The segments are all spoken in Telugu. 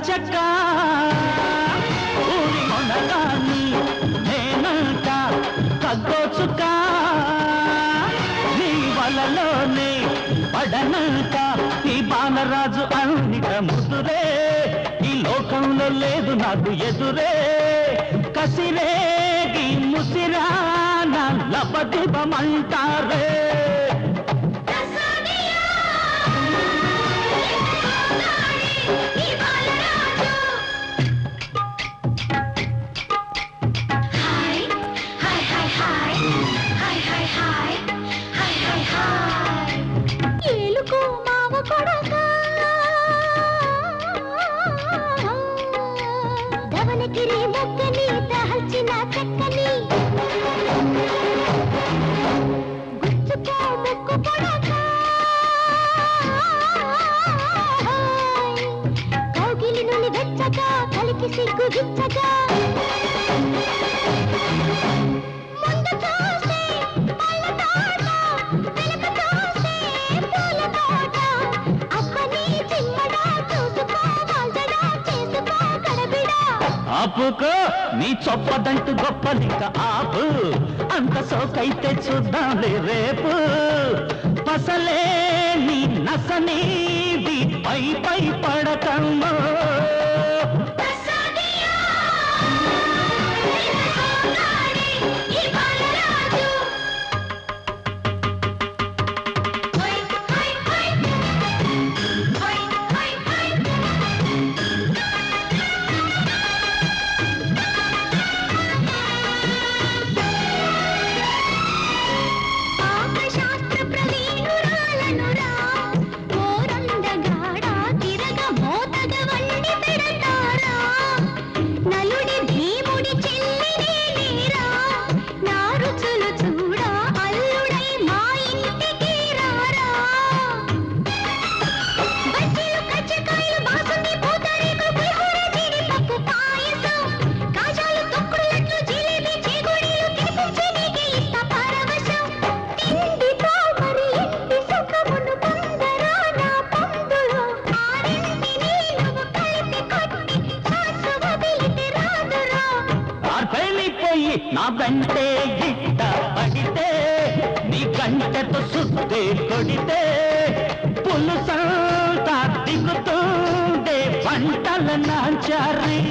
చక్క ఊరి మొనగాన్ని నేనంట కగ్గోచుక నీ వలలోనే పడనంట ఈ బాలరాజు అన్నిట ముదురే ఈ లోకంలో లేదు నాకు ఎదురే కసిరేగి ముసిరా నా లపదిబమంటారే దవనగిరి మొక్కని దహల్చిన చక్కని గుచ్చుకో ముక్కు పొడక కౌగిలి నుండి వెచ్చగా కలికి సిగ్గు గిచ్చగా ముందు చూస్తే పళ్ళ తోట వెనక చూస్తే పూల తోట అప్పని చిమ్మడా చూసుకో వాల్చడా చేసుకో కడబిడా ఆపుకో నీ చొప్పదంటూ గొప్పలింక ఆపు అంత సోకైతే చూద్దాంలే రేపు పసలే నీ నసనీది పై పై పడకమ్మో నా వెంటే గిట్ట పడితే నీ గంటతో సుత్తే కొడితే పులుసంతా దిగుతుండే పంటల నాచారి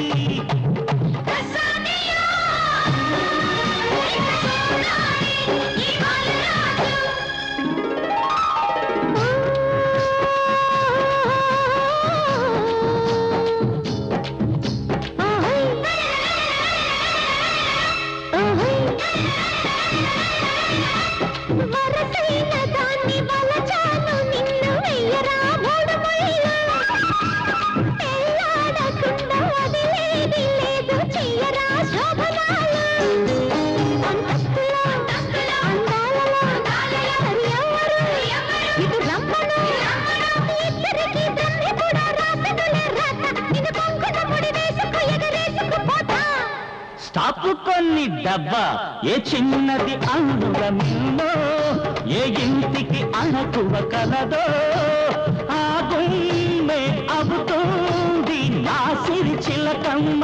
స్టాపుకొని డబ్బా ఏ చిన్నది అంగుళమిల్లో ఏ ఇంటికి అణకువ కలదో ఆ గుమ్మే అవుతుంది నా సిరి చిలకమ్మ